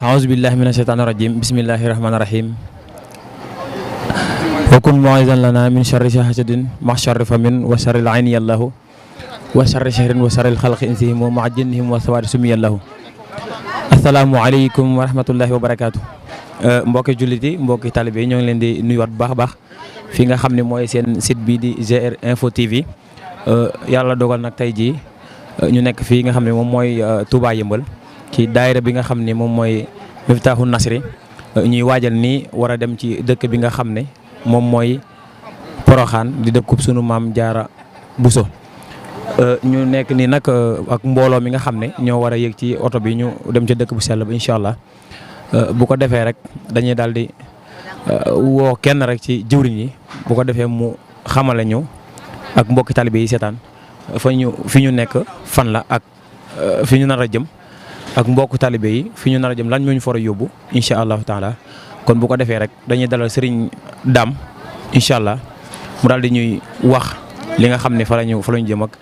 A'udzubillahi minasyaitonirrajim. Bismillahirrahmanirrahim. Wa kun mu'izan lana min syarri hasidin ma syarri famin wa syarril aini yallahu wa syarri syahrin wa syarril khalqi insihim wa ma'jinnihim wa sawari sumiyallahu. Assalamualaikum warahmatullahi wabarakatuh. Mbokki jullit yi mbokki talibé ñoo ngi leen di nuyuwaat bu baax a baax fi nga xam ne mooy seen site bi di GR Info TV. Yàlla dogal nag tey jii ñu nekk fii nga xam ne moom mooy Touba Yeumbeul ci daayira bi nga xam ne moom mooy Miftahul Nasri ñuy waajal nii war a dem ci dëkk bi nga xam ne moom mooy Poroxaan di dëkkub sunu maam Jaara Buso. ñu nekk nii nag ak mbooloo mi nga xam ne ñoo war a yëg ci oto bi ñu dem ca dëkk bu sell ba incha allah bu ko defee rek dañuy daal di woo kenn rek ci jëwriñ yi bu ko defee mu xamale ñu ak mbokki talibé yi seetaan fi ñu nekk fan la ak fi ñu nar a jëm. ak mbokku talibé yi fi ñu nar a jëm lan moo ñu for a yóbbu incha allahu taala kon bu ko defee rek dañuy dalal Serigne Dame incha allah mu daal di ñuy wax li nga xam ne fa la ñu jëm ak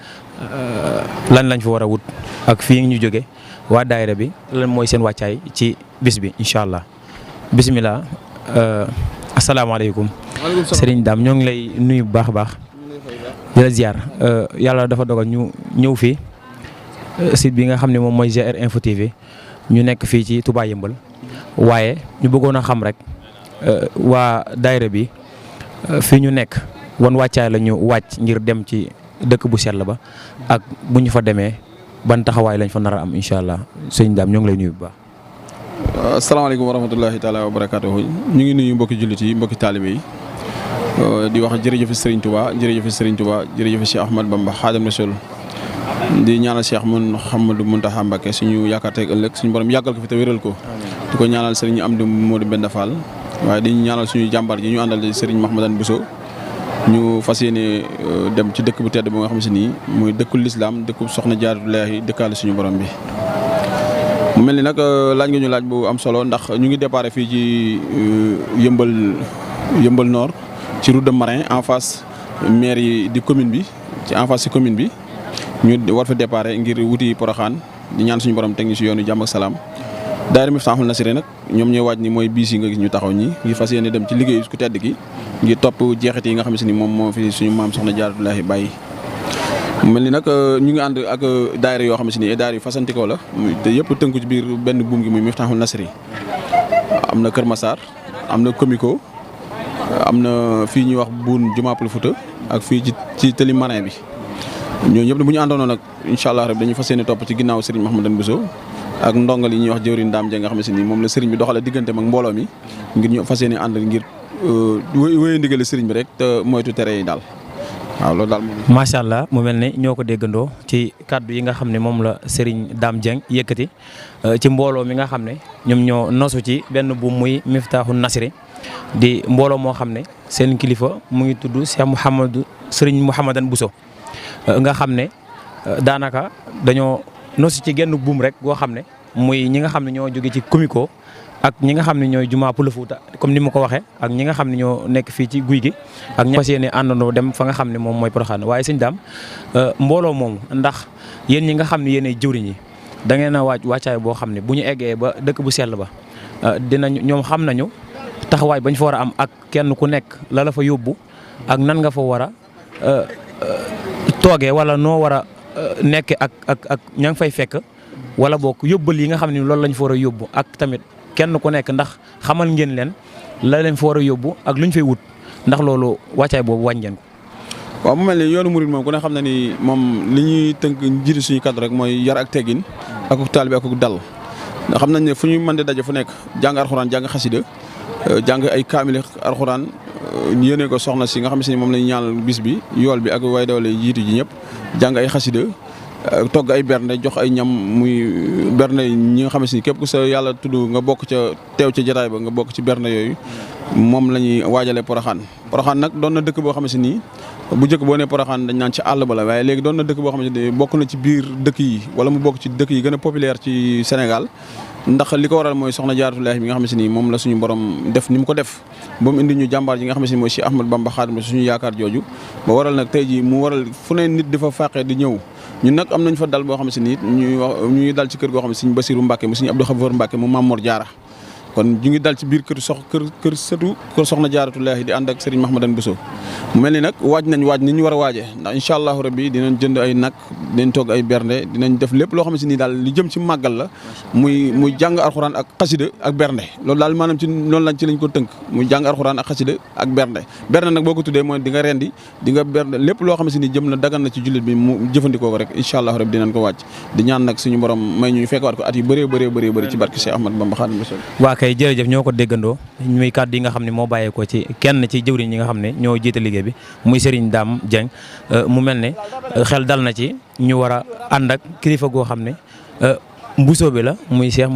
lan lañ fa war a wut ak fii ñu jóge waa daayira bi lan mooy seen wàccaay ci bis bi incha allah bisimilah. Asalaamaaleykum. Serigne Dame ñoo ngi lay nuyu bu baax a baax di la ziar yàlla dafa dogal ñu ñëw fii. Site bi nga xam ne moom mooy GR Info TV ñu nekk fii ci Touba Yeumbeul waaye ñu bëggoon a xam rek waa daayira bi fii ñu nekk wan wàccaay la ñu wàcc ngir dem ci dëkk bu sell ba ak bu ñu fa demee ban taxawaay lañ fa nar a am incha allah sëñ Dame ñoo ngi lay nuyu bu baax. asalaamaaleykum wa rahmatullahi taala wa barakaatuhu ñu ngi nuyu mbokki jullit yi mbokki taalibe yi di wax jërëjëf Serigne Touba jërëjëf Serigne Touba jërëjëf Cheikh Ahmad Bamba Xaadimu Rasuul di ñaanal Cheikh Mouhamadou Mountakha Mbacké suñu yaakaar tey ëllëg suñu borom yàggal ko fi te wéral ko di ko ñaanal Serigne Amdi Modou Benda Fall waaye di ñaanal suñu jàmbaar ji ñu àndal di Serigne Mahmadane Bousso ñu fas yéene dem ci dëkk bu tedd bu nga xam si nii muy dëkkul lislaam dëkkul soxna Jaaratullaahi dëkkaale suñu borom bi. mu mel ni nag laaj nga ñu laaj bu am solo ndax ñu ngi déparé fii ci Yeumbeul Nord ci route de Marin en face maire yi di commune bi ci en face ci commune bi. ñu war fa déparé ngir wuti Poroxaan di ñaan suñu borom teg ñu si yoonu jàmm ak salaam daayira Miftahul Nasri nag ñoom ñooy waaj ni mooy biis yi nga gis ñu taxaw ñi ngir fas yéene dem ci liggéeyu ku tedd gi ngir topp jeexit yi nga xam ni moom moo fi suñu maam soxna Jaaratullaahi bàyyi. mel ni nag ñu ngi ànd ak daayira yoo xam ni ay daayira yu fasantikoo la te yëpp tënku ci biir benn buum gi muy Miftahul Nasri am na Kër Massar am na Komiko am na fii ñuy wax Boune Jumaapul Fuuta ak fii ci tëli Marin bi. ñooñu ñëpp bu ñu àndoon nag incha allah rek dañuy fas yéene topp ci ginnaaw Serigne Mahmadane Bousso ak ndongal yi ñuy wax jëwriñ Dame Dieng nga xam ne moom la Serigne bi doxalee digganteem ak mbooloo mi ngir ñu fas yéene ànd ngir wéyee ndigale Serigne bi rek te moytu tere yi daal waaw loolu daal moom. macha allah mu mel ne ñoo ko déggandoo ci kàddu yi nga xam ne moom la Serigne Dame Dieng yëkkati ci mbooloo mi nga xam ne ñoom ñoo nosu ci benn bu muy Miftahul Nasri di mbooloo moo xam ne seen kilifa mu ngi tudd Serigne Mahmadane Bousso. nga xam ne daanaka dañoo nosi ci genn buum rek goo xam ne muy ñi nga xam ne ñoo jóge ci Komiko ak ñi nga xam ne ñooy Jumaapul Fuuta comme ni ma ko waxee ak ñi nga xam ne ñoo nekk fii ci guy gi ak ñi fas yéene àndandoo dem fa nga xam ne moom mooy Poroxaan waaye sëñ Dame mbooloo moomu ndax yéen ñi nga xam ne yéenay jëwriñ yi da ngeen a wàccaay boo xam ne bu ñu eggee ba dëkk bu sell ba dinañ ñoom xam nañu taxawaay bañ fa war a am ak kenn ku nekk la la fa yóbbu ak nan nga fa war a toogee wala noo war a nekk ak ña ngi fay fekk wala boog yóbbal yi nga xam ne loolu lañ fa war a yóbbu ak tamit kenn ku nekk ndax xamal ngeen leen la leen fa war a yóbbu ak luñ fay wut ndax loolu wàccaay boobu wàññi ngeen ko. waaw mu mel ni yoonu murid moom ku ne xam na ni moom li ñuy tënk njiitu suñu kaddu rek mooy yar ak teggin ak taalibe ak dal ndax xam nañ ne fu ñu mën di daje fu nekk jàng alxuraan jàng xasida jàng ay kaamil alxuraan yéene ko soxna si nga xam ne moom lañu ñaanal bis bi yool bi ak way doole jiitu ji ñëpp jàng ay xasida togg ay bernde jox ay ñam muy bernde ñi nga xam ne képp ku sa yàlla tudd nga bokk ca teew ca jotaay ba nga bokk ci bernde yooyu moom la ñuy waajalee Poroxaan nag doon na dëkk boo xam ne nii bu njëkk boo nee Poroxaan dañ naan ci àll ba la waaye léegi doon na dëkk boo xam ne bokk na ci biir dëkk yi wala mu bokk ci dëkk yi gën a populaire ci Sénégal ndax li ko waral mooy soxna Jaaratullaahi bi nga xam ne nii moom la suñu borom def ni mu ko def ba mu indi ñu jàmbaar ji nga xam ne mooy Cheikh Ahmad Bamba Xaadimu suñu yaakaar jooju ba waral nag tey ji mu waral fu ne nit di fa fàqee di ñëw ñun nag am nañ fa dal boo xam ne si nii ñuy dal ci kër goo xam ne Sëriñ Basiru Mbàkke mu Sëriñ Abdou Xafoor Mbàkke mu Maam Mor Jaara kon ñu ngi dal ci biir kër soxna Jaaratullaahi di ànd ak Serigne Mahmadan Bousso mu mel ni nag waaj ni ñu war a waajee ndax incha allahu rabbi dinañ jënd ay nag dinañ togg ay bernde dinañ def lépp loo xam ne si nii daal li jëm ci màggal la muy jàng alxuraan ak xasida ak bernde loolu daal maanaam ci loolu lañ ko tënk muy jàng alxuraan ak xasida ak bernde nag boo ko tuddee mooy di nga rendi di nga bernde lépp loo xam ne si nii jëm na dagan na ci jullit bi mu jëfandikoo ko rek incha allahu rabbi dinañ ko wàcc di ñaan nag suñu borom may ñu fekk waat ko at yu bëree ci barke Cheikh Ahmad Bamba Xaadimu Rasuul. kay jërëjëf ñoo ko déggandoo muy kàddu yi nga xam ne moo bàyyeekoo ci kenn ci jëwriñ ñi nga xam ne ñoo jiite liggéey bi muy Serigne Dame Dieng mu mel ne xel dal na ci ñu war a ànd ak kilifa goo xam ne Bousso bi la muy Cheikh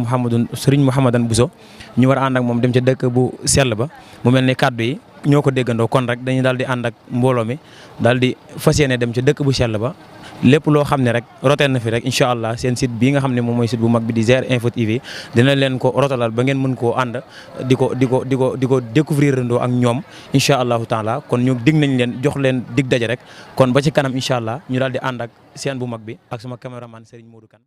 Serigne Mouhamadan Bousso ñu war a ànd ak moom dem ca dëkk bu sell ba mu mel ne kàddu yi ñoo ko déggandoo kon rek dañuy daal di ànd ak mbooloo mi daal di fas yéene dem ca dëkk bu sell ba lépp loo xam ne rek roteen na fi rek incha allah seen site bii nga xam ne moom mooy site bu mag bi di GR Info TV dina leen ko rotalal ba ngeen mën koo ànd di ko découvrir ndoo ak ñoom incha allahu taala kon ñu dig nañ leen jox leen dig daje rek kon ba ci kanam incha allah ñu daal di ànd ak seen bu mag bi ak sama caméraman Serigne Modou Kane